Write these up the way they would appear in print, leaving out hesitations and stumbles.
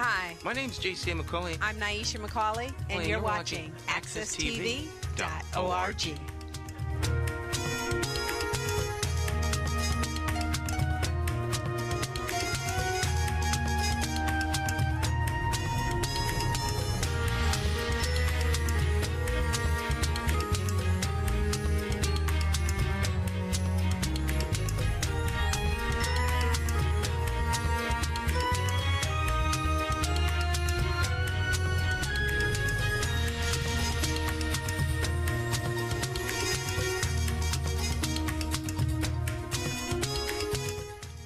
Hi, My name's JC McCauley. I'm Naisha McCauley, and you're watching AccessTV.org.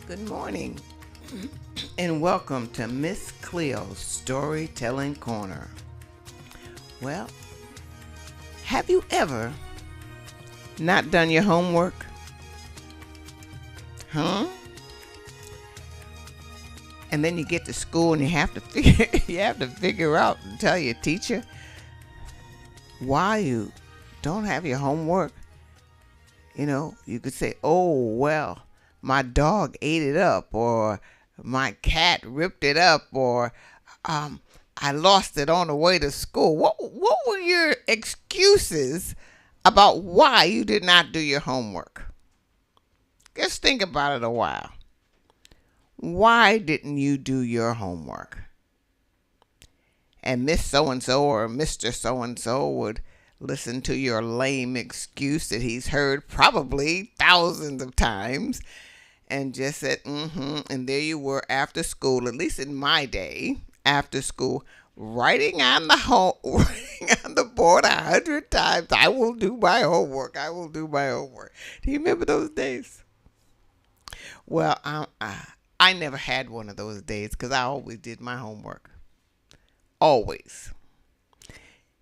Good morning, and welcome to Miss Cleo's Storytelling Corner. Well, have you ever not done your homework? And then you get to school and you have to figure out and tell your teacher why you don't have your homework. You know, you could say, "Oh, well, my dog ate it up," or "my cat ripped it up," or "I lost it on the way to school." What were your excuses about why you did not do your homework? Just think about it a while. Why didn't you do your homework? And Miss So-and-so or Mr. So-and-so would listen to your lame excuse that he's heard probably thousands of times and just said, and there you were after school, at least in my day, after school, writing on the board 100 times, "I will do my homework, I will do my homework." Do you remember those days? Well, I never had one of those days because I always did my homework. Always.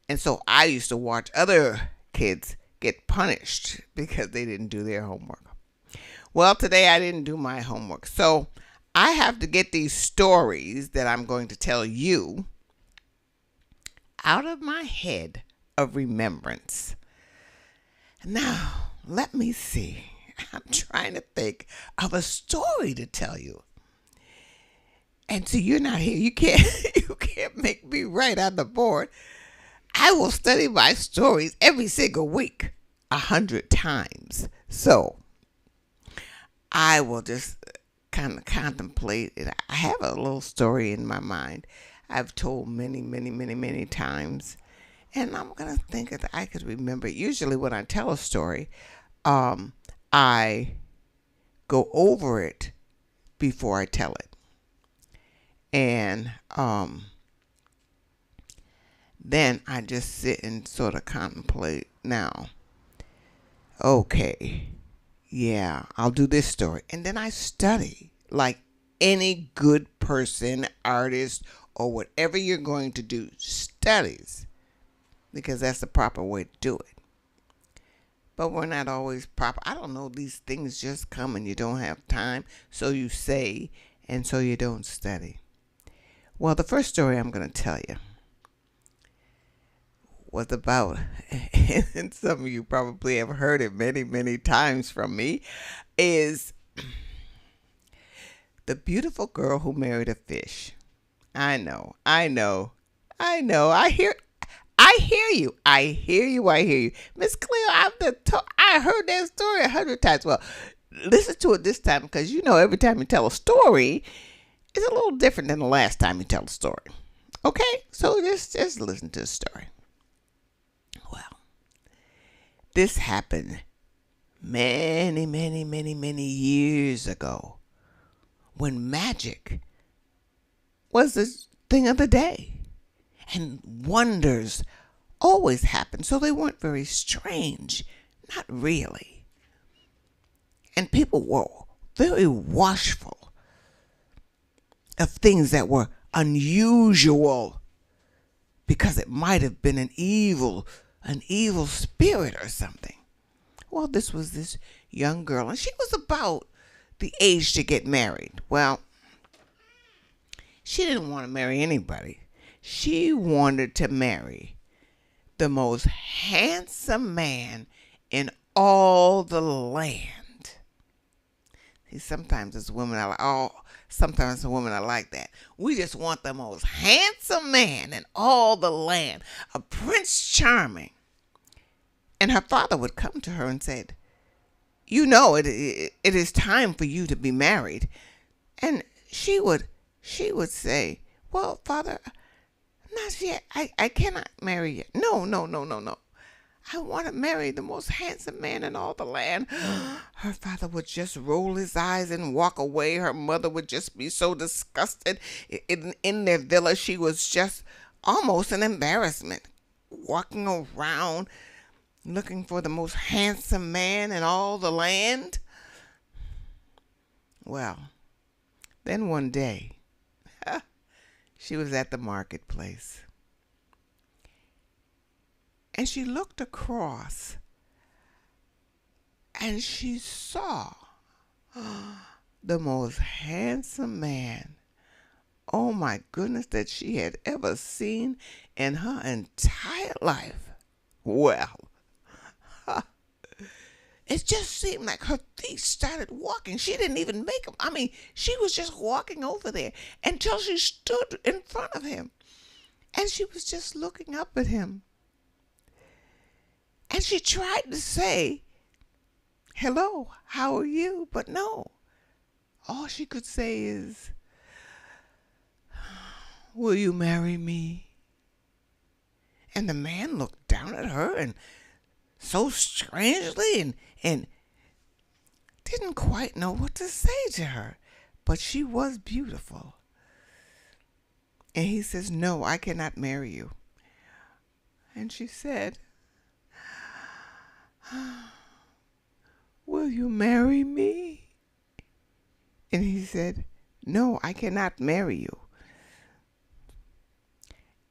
And so I used to watch other kids get punished because they didn't do their homework. Well, today I didn't do my homework. So I have to get these stories that I'm going to tell you out of my head of remembrance. Now, let me see. I'm trying to think of a story to tell you. And so you're not here. You can't make me write on the board. I will study my stories every single week 100 times. So I will just kind of contemplate it. I have a little story in my mind I've told many, many, many, many times. And I'm going to think that I could remember it. Usually when I tell a story, I go over it before I tell it. And then I just sit and sort of contemplate. Now, okay, yeah, I'll do this story. And then I study like any good person, artist, or whatever you're going to do, studies, because that's the proper way to do it. But we're not always proper. I don't know, these things just come and you don't have time, so you say, and so you don't study. Well, the first story I'm going to tell you was about, and some of you probably have heard it many, many times from me, is the beautiful girl who married a fish. I know. I hear you. Miss Cleo, I heard that story 100 times. Well, listen to it this time, because you know every time you tell a story, it's a little different than the last time you tell a story. Okay? So just listen to the story. Well, this happened many, many, many, many years ago when magic was the thing of the day. And wonders always happened, so they weren't very strange. Not really. And people were very watchful of things that were unusual because it might have been an evil spirit or something. Well, this was this young girl, and she was about the age to get married. Well, she didn't want to marry anybody. She wanted to marry the most handsome man in all the land. Sometimes as women are like, sometimes as women are like that. We just want the most handsome man in all the land, a Prince Charming. And her father would come to her and said, you know, it is time for you to be married. And she would say, well, Father, not yet. I cannot marry yet. No. I want to marry the most handsome man in all the land. Her father would just roll his eyes and walk away. Her mother would just be so disgusted. In their villa, she was just almost an embarrassment, walking around looking for the most handsome man in all the land. Well, then one day, she was at the marketplace. And she looked across and she saw the most handsome man, oh my goodness, that she had ever seen in her entire life. Well, it just seemed like her feet started walking. She didn't even make them. I mean, she was just walking over there until she stood in front of him. And she was just looking up at him. And she tried to say, hello, how are you? But no, all she could say is, will you marry me? And the man looked down at her and so strangely and didn't quite know what to say to her. But she was beautiful. And he says, no, I cannot marry you. And she said, will you marry me? And he said, no, I cannot marry you.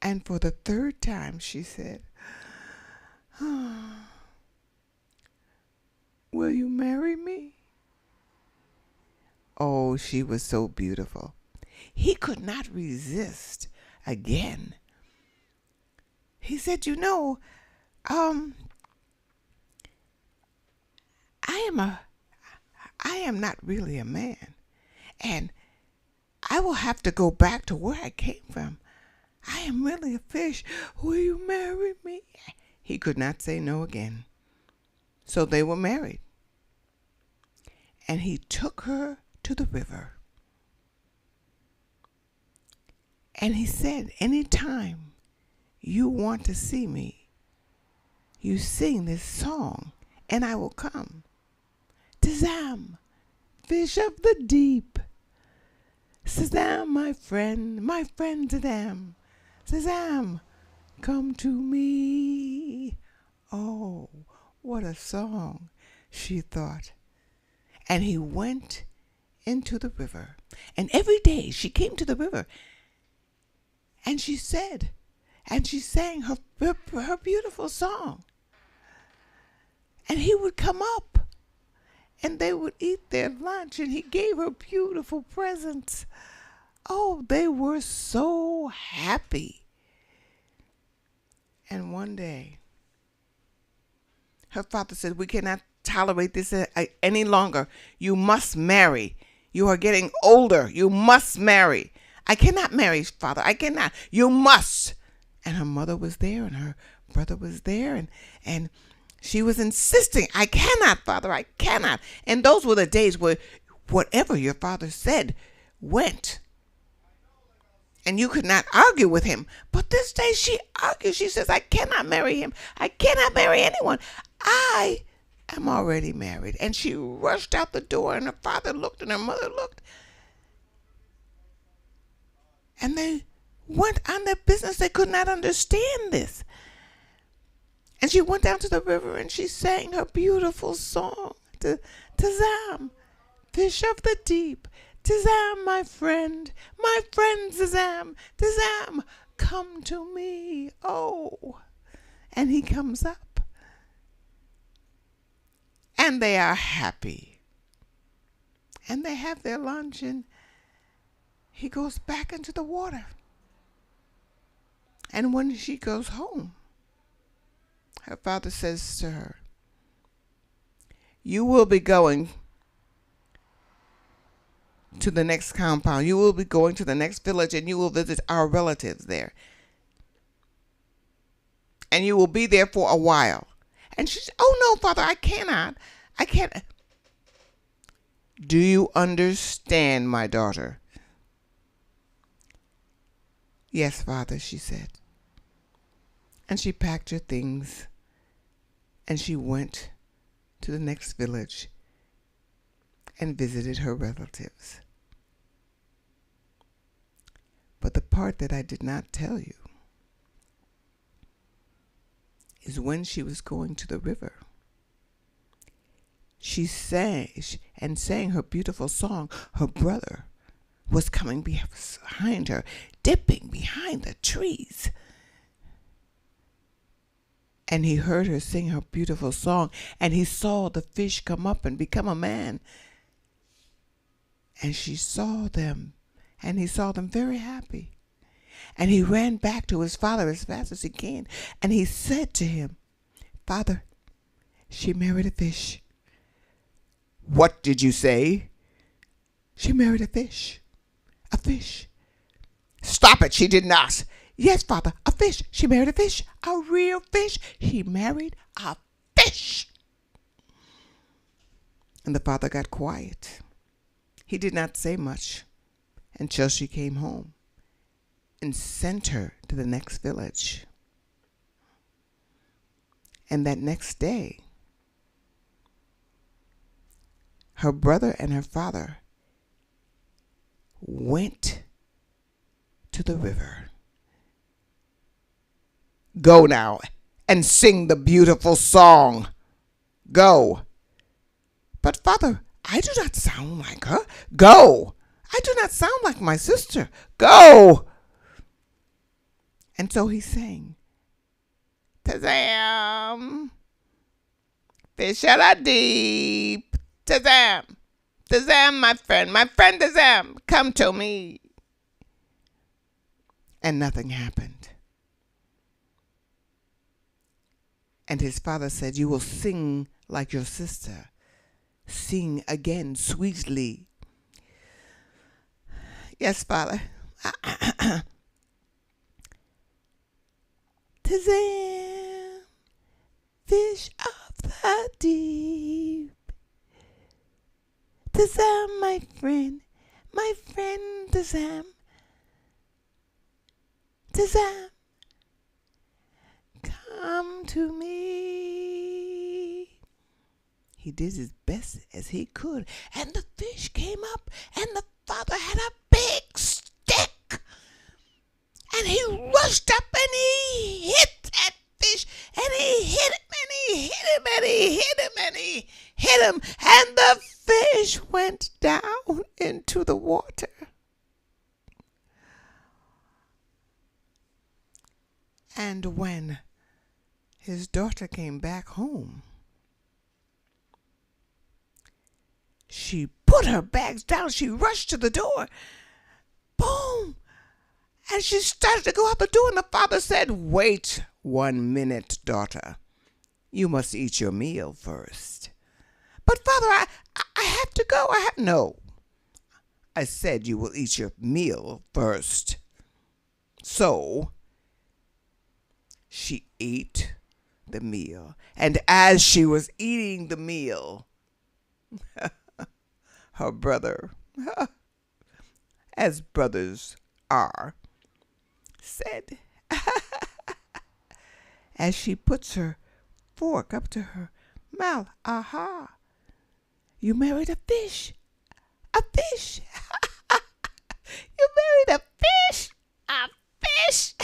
And for the third time she said, will you marry me? Oh, she was so beautiful. He could not resist again. He said, you know, I am not really a man, and I will have to go back to where I came from. I am really a fish. Will you marry me? He could not say no again. So they were married. And he took her to the river. And he said, anytime you want to see me, you sing this song, and I will come. Tazam, fish of the deep. Shazam, my friend Tazam. Shazam, come to me. Oh, what a song, she thought. And he went into the river. And every day she came to the river. And she said, and she sang her beautiful song. And he would come up. And they would eat their lunch, and he gave her beautiful presents. Oh, they were so happy. And one day, her father said, we cannot tolerate this any longer. You must marry. You are getting older. You must marry. I cannot marry, Father. I cannot. You must. And her mother was there, and her brother was there, and she was insisting, I cannot, Father, I cannot. And those were the days where whatever your father said went. And you could not argue with him. But this day she argues. She says, I cannot marry him. I cannot marry anyone. I am already married. And she rushed out the door, and her father looked and her mother looked. And they went on their business. They could not understand this. And she went down to the river and she sang her beautiful song. Tazam, fish of the deep. Tazam, my friend Tazam. Tazam, come to me. Oh. And he comes up. And they are happy. And they have their lunch, and he goes back into the water. And when she goes home, her father says to her, you will be going to the next compound. You will be going to the next village, and you will visit our relatives there. And you will be there for a while. And she said, oh, no, Father, I cannot. I can't. Do you understand, my daughter? Yes, Father, she said. And she packed her things, and she went to the next village and visited her relatives. But the part that I did not tell you is when she was going to the river, she sang her beautiful song. Her brother was coming behind her, dipping behind the trees. And he heard her sing her beautiful song, and he saw the fish come up and become a man. And she saw them, and he saw them very happy. And he ran back to his father as fast as he can, and he said to him, Father, she married a fish. What did you say? She married a fish. A fish. Stop it, she did not. Yes, Father, a fish. She married a fish. A real fish. She married a fish. And the father got quiet. He did not say much until she came home and sent her to the next village. And that next day, her brother and her father went to the river. Go now and sing the beautiful song. Go. But Father, I do not sound like her. Go. I do not sound like my sister. Go. And so he sang. Tazam. Fish out of deep. Tazam. Tazam, my friend Tazam, come to me. And nothing happened. And his father said, you will sing like your sister. Sing again sweetly. Yes, Father. Tazam, fish of the deep. Tazam, my friend Tazam. Tazam, come to me. He did his best as he could, and the fish came up, and the father had a big stick, and he rushed up and he hit that fish, and he hit him, and he hit him, and he hit him, and he hit him, and the fish went down into the water. And when his daughter came back home, she put her bags down. She rushed to the door. Boom! And she started to go out the door, and the father said, wait 1 minute, daughter. You must eat your meal first. But Father, I have to go. No. I said you will eat your meal first. So she ate the meal. And as she was eating the meal, her brother, as brothers are, said, as she puts her fork up to her mouth, aha, you married a fish. A fish. You married a fish. A fish.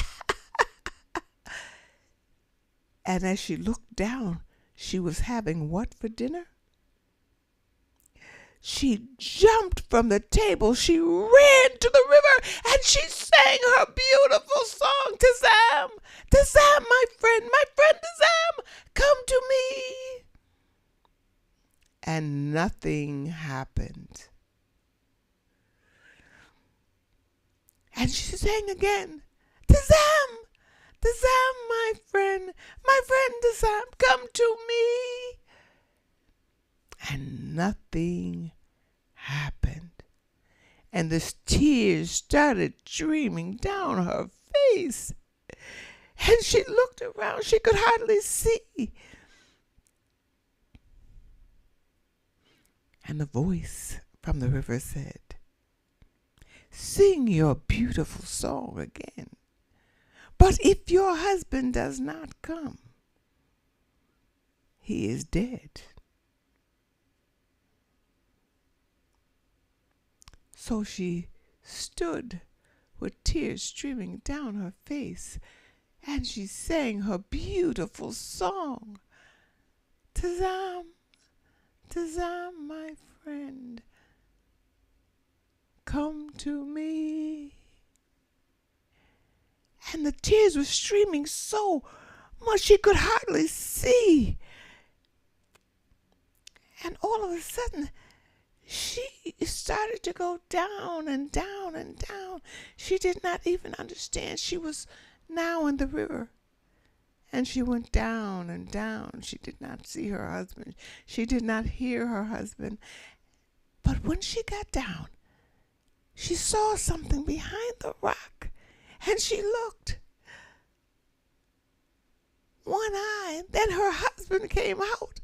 And as she looked down, she was having what for dinner? She jumped from the table, she ran to the river, and she sang her beautiful song, Tazam, Tazam, my friend Tazam, come to me. And nothing happened. And she sang again, Tazam, Tazam, my friend Tazam, come to me. And nothing happened. and the tears started streaming down her face. And she looked around. She could hardly see. And the voice from the river said, "Sing your beautiful song again. But if your husband does not come, he is dead." So she stood with tears streaming down her face, and she sang her beautiful song. "Tazam, Tazam, my friend, come to me." And the tears were streaming so much she could hardly see. And all of a sudden, she started to go down and down and down. She did not even understand she was now in the river. And she went down and down. She did not see her husband. She did not hear her husband. But when she got down, she saw something behind the rock. And she looked. One eye. Then her husband came out.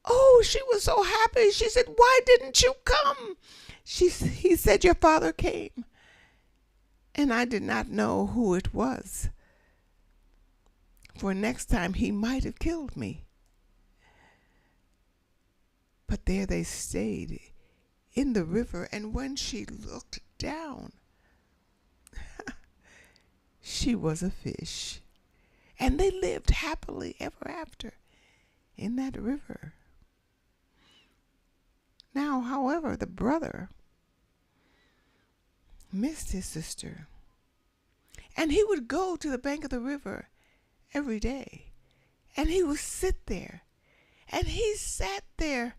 Oh, she was so happy. She said, "Why didn't you come?" He said, "Your father came." And I did not know who it was. For next time he might have killed me. But there they stayed in the river. And when she looked down, she was a fish. And they lived happily ever after in that river. Now, however, the brother missed his sister. And he would go to the bank of the river every day. And he would sit there. And he sat there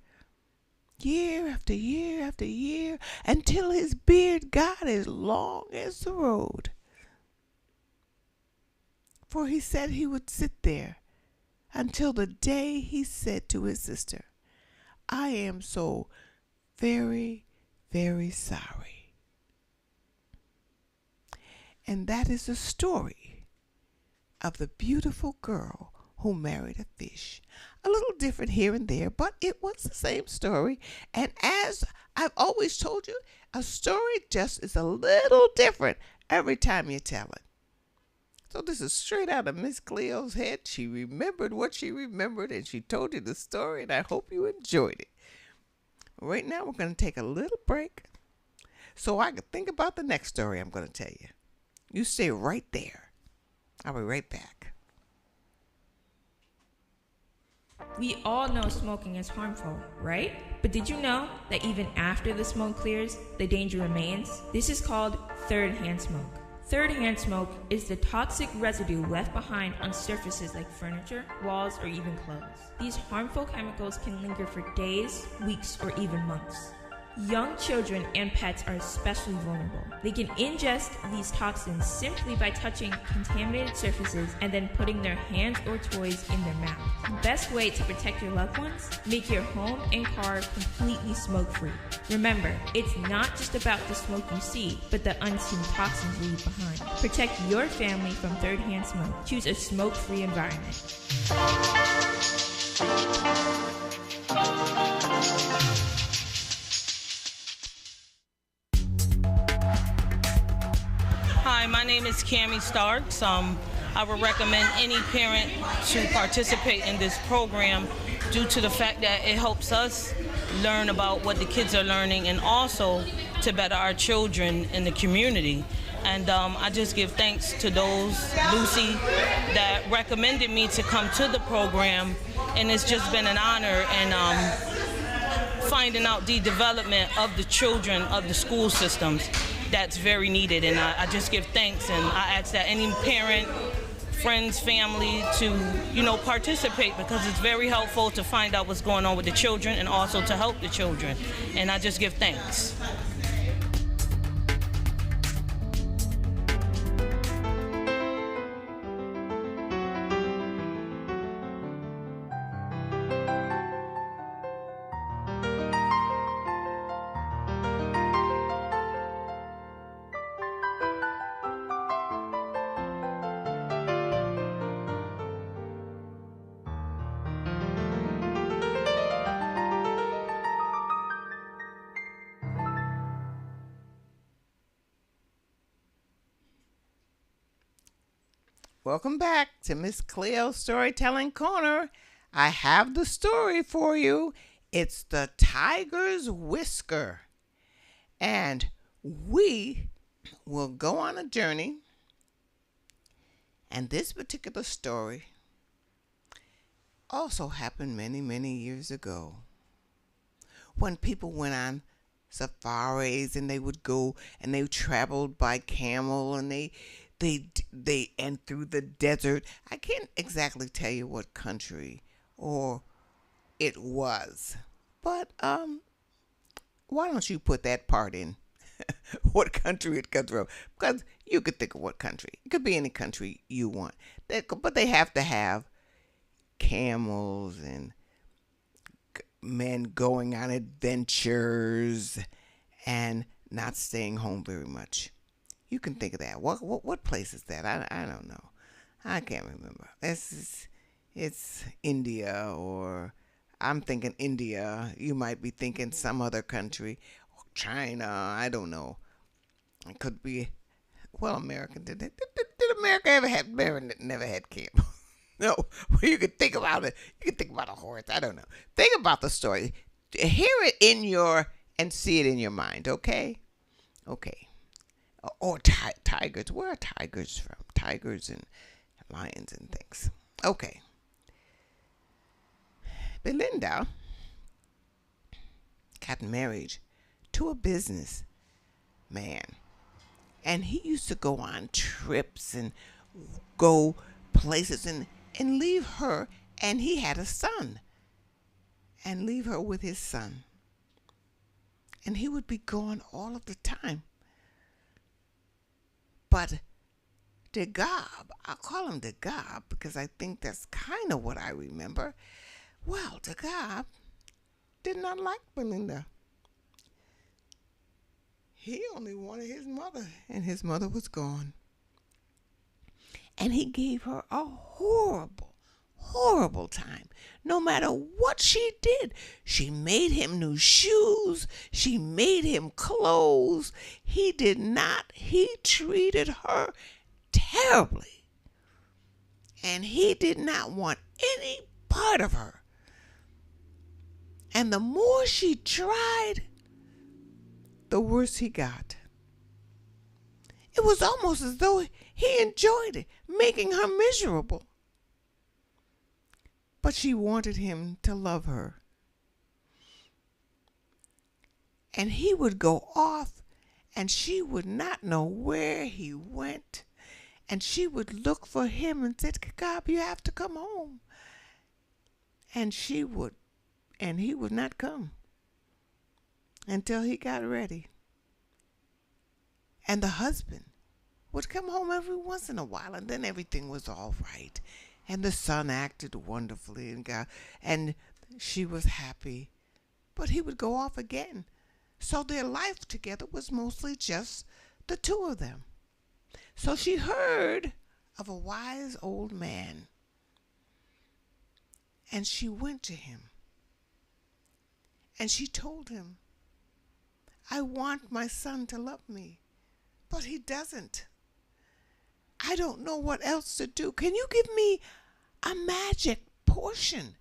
year after year after year until his beard got as long as the road. For he said he would sit there until the day he said to his sister, "I am so very, very sorry." And that is the story of the beautiful girl who married a fish. A little different here and there, but it was the same story. And as I've always told you, a story just is a little different every time you tell it. So this is straight out of Miss Cleo's head. She remembered what she remembered, and she told you the story, and I hope you enjoyed it. Right now, we're going to take a little break so I can think about the next story I'm going to tell you. You stay right there. I'll be right back. We all know smoking is harmful, right? But did you know that even after the smoke clears, the danger remains? This is called third-hand smoke. Third-hand smoke is the toxic residue left behind on surfaces like furniture, walls, or even clothes. These harmful chemicals can linger for days, weeks, or even months. Young children and pets are especially vulnerable. They can ingest these toxins simply by touching contaminated surfaces and then putting their hands or toys in their mouth. The best way to protect your loved ones? Make your home and car completely smoke-free. Remember, it's not just about the smoke you see, but the unseen toxins you leave behind. Protect your family from third-hand smoke. Choose a smoke-free environment. Hi, my name is Cammie Starks. I would recommend any parent to participate in this program due to the fact that it helps us learn about what the kids are learning and also to better our children in the community. And I just give thanks to those, Lucy, that recommended me to come to the program, and it's just been an honor and finding out the development of the children of the school systems. That's very needed, and I just give thanks, and I ask that any parent, friends, family to, participate, because it's very helpful to find out what's going on with the children and also to help the children, and I just give thanks. Welcome back to Miss Cleo's Storytelling Corner. I have the story for you. It's the Tiger's Whisker. And we will go on a journey. And this particular story also happened many, many years ago, when people went on safaris and they would go and they traveled by camel and they and through the desert. I can't exactly tell you what country or it was, but why don't you put that part in? What country it comes from? Because you could think of what country. It could be any country you want. But they have to have camels and men going on adventures and not staying home very much. You can think of that. What place is that? I don't know. I can't remember. It's India, or I'm thinking India. You might be thinking some other country. China, I don't know. It could be, well, America. Did America ever have, never had camels? No. Well, you could think about it. You could think about a horse. I don't know. Think about the story. Hear it and see it in your mind, okay? Okay. Or tigers. Where are tigers from? Tigers and lions and things. Okay. Belinda got married to a business man, and he used to go on trips and go places and leave her, and he had a son, and leave her with his son, and he would be gone all of the time. But Dagab, I'll call him Dagab because I think that's kind of what I remember. Well, Dagab did not like Belinda. He only wanted his mother, and his mother was gone. And he gave her a horrible, horrible time. No matter what she did, she made him new shoes. She made him clothes. He treated her terribly. And he did not want any part of her. And the more she tried, the worse he got. It was almost as though he enjoyed it, making her miserable. But she wanted him to love her. And he would go off, and she would not know where he went. And she would look for him and said, "Kagab, you have to come home." And he would not come until he got ready. And the husband would come home every once in a while, and then everything was all right. And the son acted wonderfully, and she was happy. But he would go off again. So their life together was mostly just the two of them. So she heard of a wise old man, and she went to him. And she told him, "I want my son to love me, but he doesn't. I don't know what else to do. Can you give me a magic potion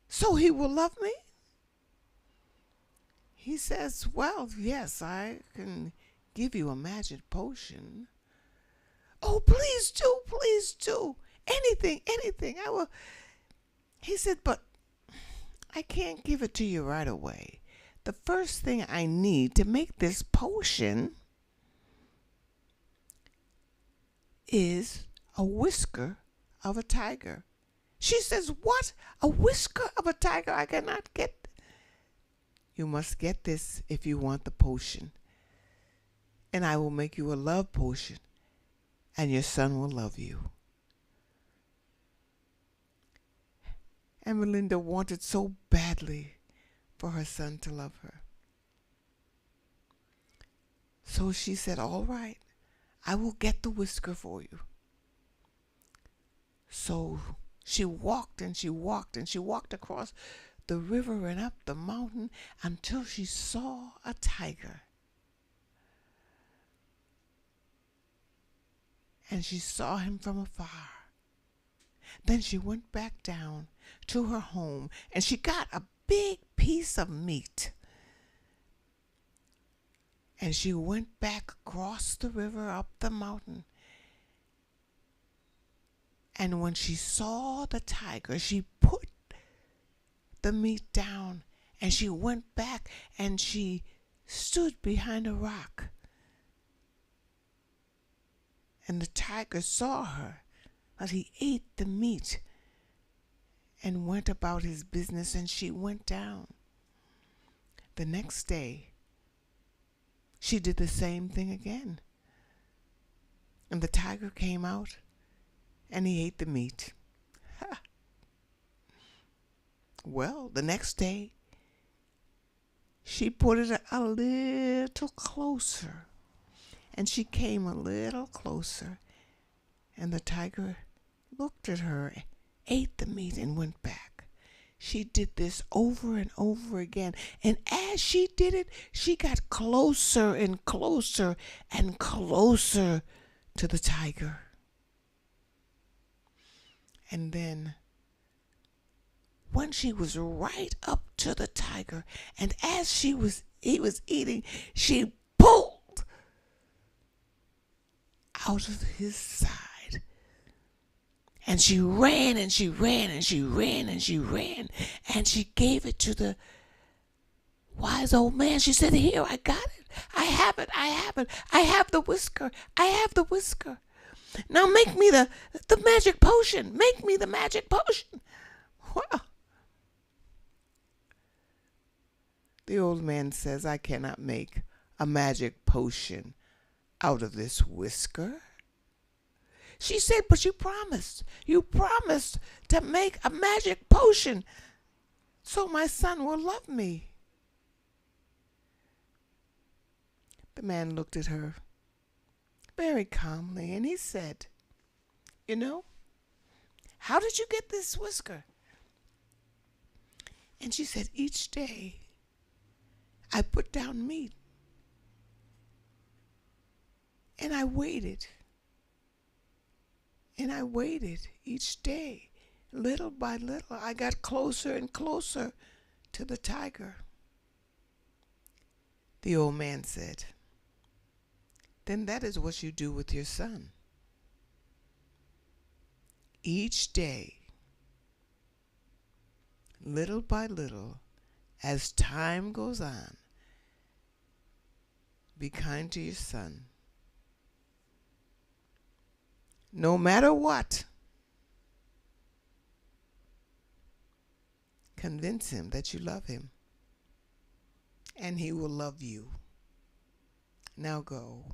so he will love me?" He says, "Well, yes, I can give you a magic potion." "Oh, please do, please do. Anything, I will." He said, "But I can't give it to you right away. The first thing I need to make this potion is a whisker of a tiger." She says, "What? A whisker of a tiger? I cannot get." "You must get this if you want the potion. And I will make you a love potion, and your son will love you." And Melinda wanted so badly for her son to love her. So she said, "All right, I will get the whisker for you." So she walked and she walked and she walked across the river and up the mountain until she saw a tiger. and she saw him from afar. Then she went back down to her home, and she got a big piece of meat. And she went back across the river, up the mountain. And when she saw the tiger, she put the meat down, and she went back and she stood behind a rock. And the tiger saw her, but he ate the meat and went about his business, and she went down. The next day, she did the same thing again. And the tiger came out and he ate the meat. Well, the next day, she put it a little closer. And she came a little closer. And the tiger looked at her, ate the meat, and went back. She did this over and over again. And as she did it, she got closer and closer and closer to the tiger. And then, when she was right up to the tiger, and as he was eating, she pulled out of his side. And she ran and she ran and she ran and she ran, and she gave it to the wise old man. She said, "Here, I got it. I have it. I have it. I have the whisker. I have the whisker. Now make me the magic potion. Make me the magic potion." Well, the old man says, "I cannot make a magic potion out of this whisker." She said, "But you promised. You promised to make a magic potion so my son will love me." The man looked at her very calmly, and he said, "You know, how did you get this whisker?" And she said, "Each day I put down meat, and I waited. And I waited each day. Little by little, I got closer and closer to the tiger." The old man said, "Then that is what you do with your son. Each day, little by little, as time goes on, be kind to your son. No matter what, convince him that you love him, and he will love you. Now go."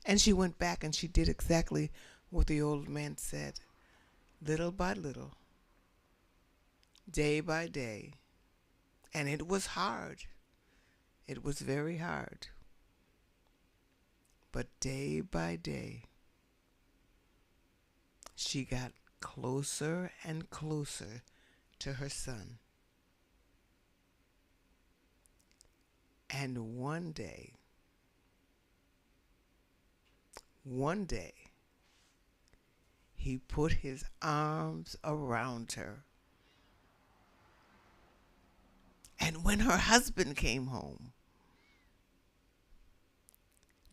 And she went back and she did exactly what the old man said, little by little, day by day. And it was hard. It was very hard. But day by day, she got closer and closer to her son. And one day, he put his arms around her. And when her husband came home,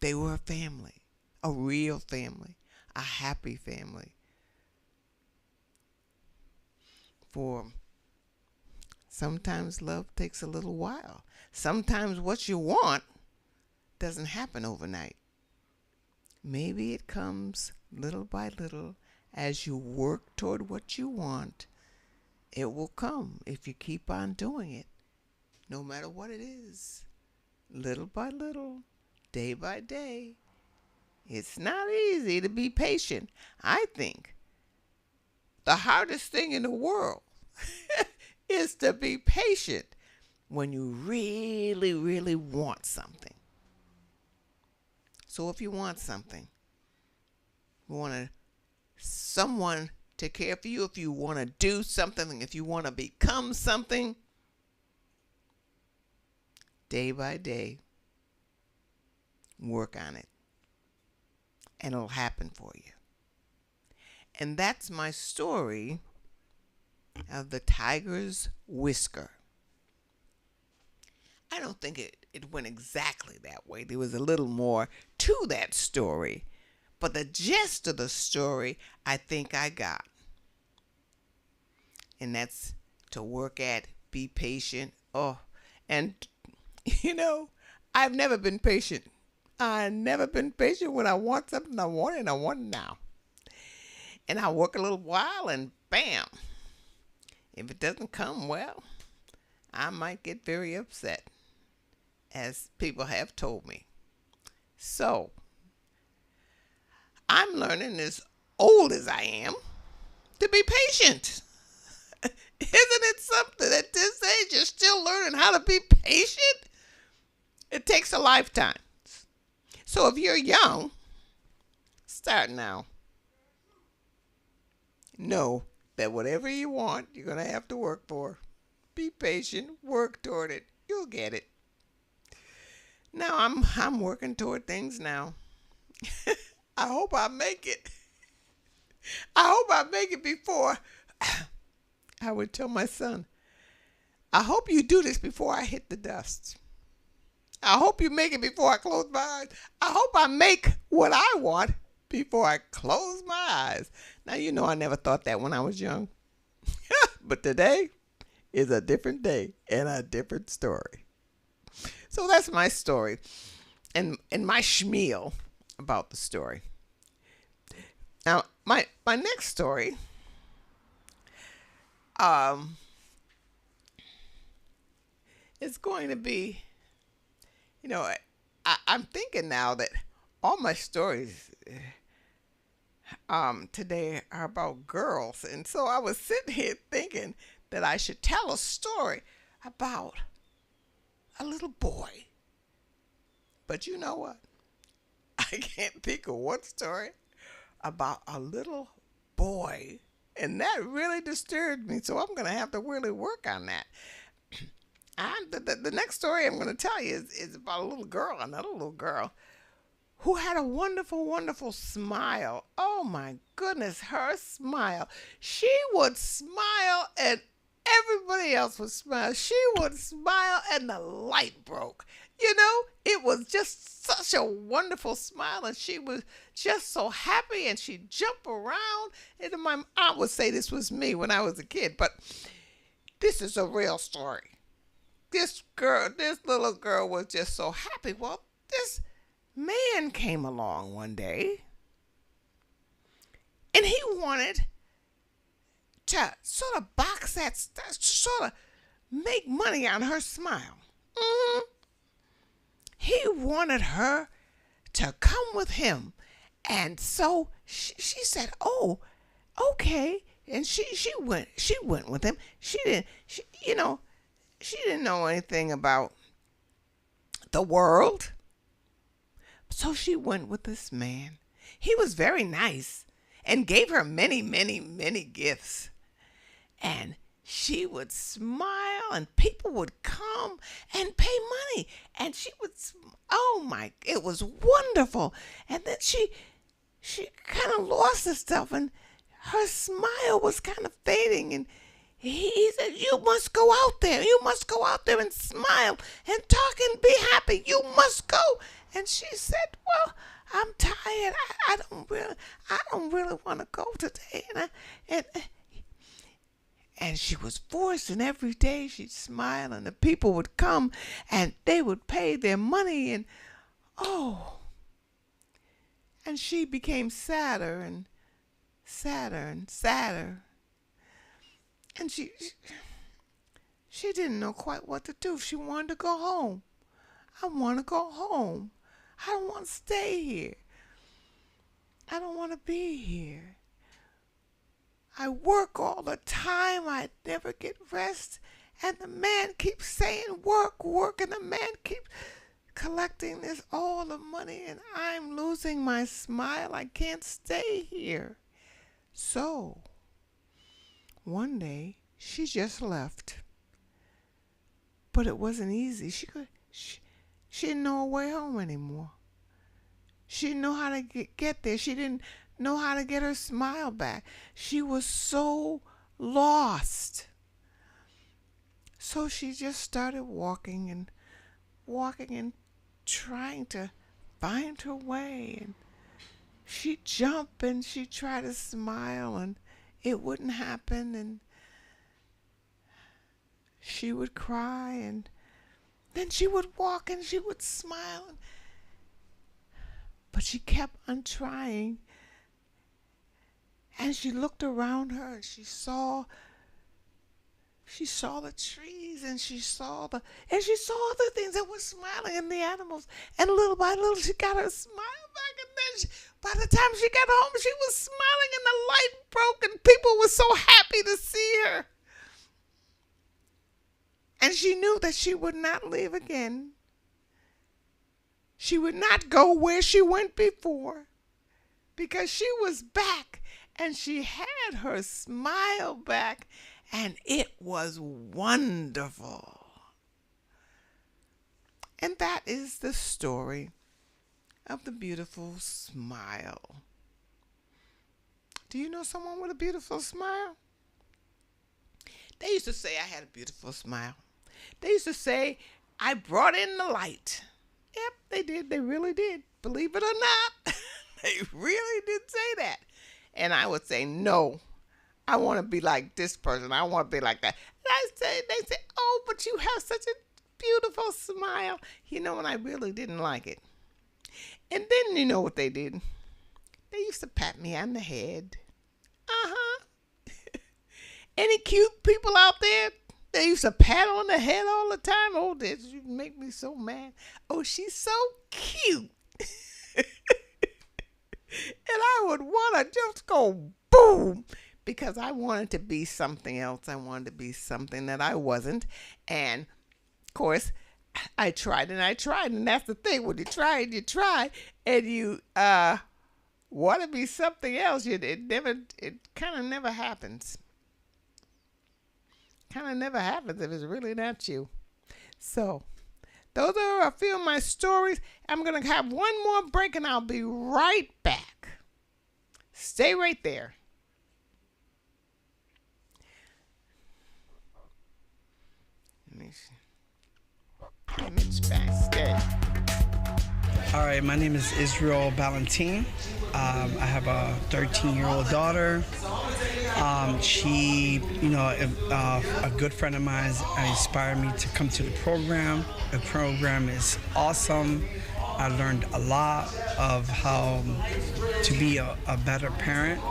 they were a family, a real family, a happy family. For sometimes love takes a little while. Sometimes what you want doesn't happen overnight. Maybe it comes little by little as you work toward what you want. It will come if you keep on doing it, no matter what it is. Little by little, day by day. It's not easy to be patient. I think the hardest thing in the world is to be patient when you really, really want something. So if you want something, you want someone to care for you, if you want to do something, if you want to become something, day by day, work on it. and it'll happen for you. And that's my story of the tiger's whisker. I don't think it went exactly that way. There was a little more to that story. But the gist of the story, I think I got. And that's to work at, be patient. Oh, and, I've never been patient. I've never been patient when I want something. I want it, and I want it now. And I work a little while, and bam. If it doesn't come, well, I might get very upset, as people have told me. So, I'm learning, as old as I am, to be patient. Isn't it something at this age you're still learning how to be patient? It takes a lifetime. So if you're young, start now. Know that whatever you want, you're going to have to work for. Be patient, work toward it. You'll get it. Now I'm working toward things now. I hope I make it. I hope I make it before. I would tell my son, I hope you do this before I hit the dust. I hope you make it before I close my eyes. I hope I make what I want before I close my eyes. Now, I never thought that when I was young. But today is a different day and a different story. So that's my story and my schmeal about the story. Now, my next story is going to be, I'm thinking now that all my stories today are about girls. And so I was sitting here thinking that I should tell a story about a little boy. But you know what? I can't think of one story about a little boy. And that really disturbed me. So I'm going to have to really work on that. The next story I'm going to tell you is about a little girl, another little girl, who had a wonderful, wonderful smile. Oh, my goodness, her smile. She would smile and everybody else would smile. She would smile and the light broke. It was just such a wonderful smile, and she was just so happy, and she'd jump around. And my aunt would say this was me when I was a kid, but this is a real story. This little girl was just so happy. Well, this man came along one day, and he wanted to sort of box that, sort of make money on her smile. Mm-hmm. He wanted her to come with him. And so she said, oh, okay. And she went with him. She didn't know anything about the world. So she went with this man. He was very nice and gave her many, many, many gifts. And she would smile and people would come and pay money. And she would, it was wonderful. And then she kind of lost herself and her smile was kind of fading. And he said, you must go out there. You must go out there and smile and talk and be happy. You must go. And she said, well, I'm tired. I don't really want to go today. And she was forced, and every day she'd smile, and the people would come, and they would pay their money, and and she became sadder and sadder and sadder. And she didn't know quite what to do. She wanted to go home. I want to go home. I don't want to stay here. I don't want to be here. I work all the time. I never get rest. And the man keeps saying work, work. And the man keeps collecting all the money. And I'm losing my smile. I can't stay here. So, one day, she just left. But it wasn't easy. She didn't know her way home anymore. She didn't know how to get there. She didn't know how to get her smile back. She was so lost. So she just started walking and trying to find her way. And she'd jump and she'd try to smile and it wouldn't happen. And she would cry and then she would walk and she would smile. But she kept on trying. And she looked around her and she saw the trees and she saw other things that were smiling and the animals. And little by little she got her smile back. And then by the time she got home, she was smiling and the light broke and people were so happy to see her. And she knew that she would not leave again. She would not go where she went before because she was back and she had her smile back and it was wonderful. And that is the story of the beautiful smile. Do you know someone with a beautiful smile? They used to say I had a beautiful smile. They used to say I brought in the light. Yep, they did. They really did. Believe it or not, they really did say that. And I would say, no, I want to be like this person. I want to be like that. And they say, oh, but you have such a beautiful smile. You know, and I really didn't like it. And then you know what they did? They used to pat me on the head. Any cute people out there? They used to pat on the head all the time. Oh, this make me so mad. Oh, she's so cute. And I would want to just go boom because I wanted to be something else. I wanted to be something that I wasn't. And, of course, I tried. And that's the thing. When you try, and you want to be something else, it kind of never happens. Kind of never happens if it's really not you. So, those are a few of my stories. I'm going to have one more break and I'll be right back. Stay right there. Let me see. Mitch backstage. All right, my name is Israel Valentin. I have a 13-year-old daughter. She, a good friend of mine inspired me to come to the program. The program is awesome. I learned a lot of how to be a better parent.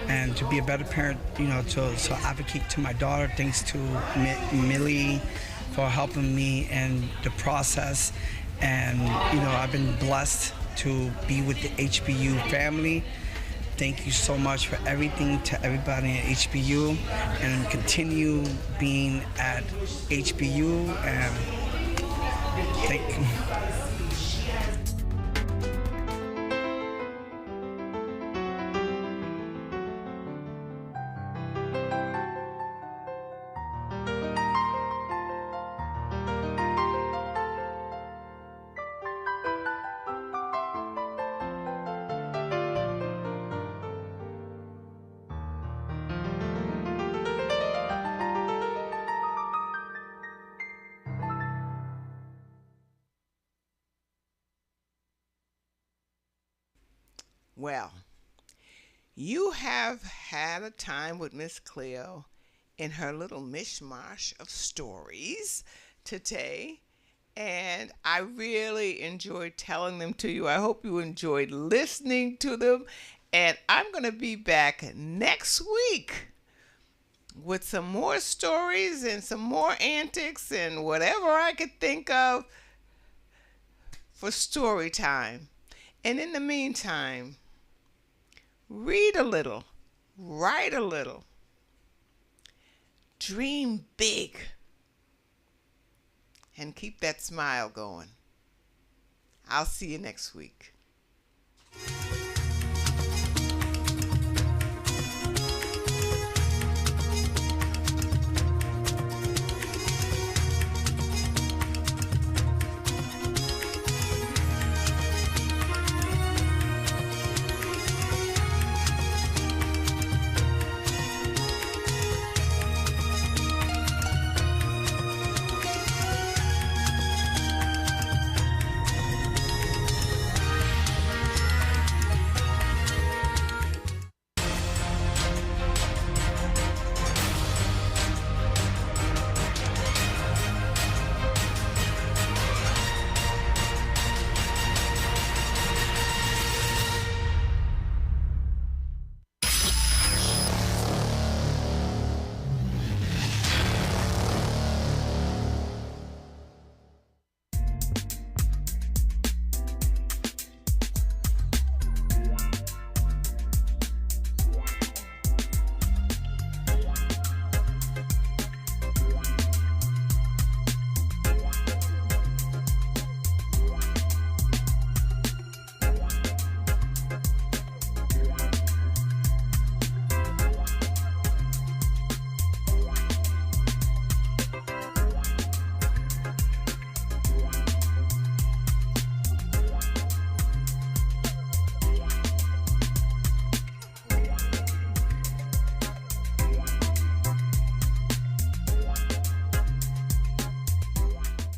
And to be a better parent, to advocate to my daughter. Thanks to Millie for helping me in the process. And, I've been blessed to be with the HBU family. Thank you so much for everything to everybody at HBU, and continue being at HBU, and thank you. Well, you have had a time with Miss Cleo in her little mishmash of stories today, and I really enjoyed telling them to you. I hope you enjoyed listening to them, and I'm going to be back next week with some more stories and some more antics and whatever I could think of for story time. And in the meantime, read a little, write a little, dream big, and keep that smile going. I'll see you next week.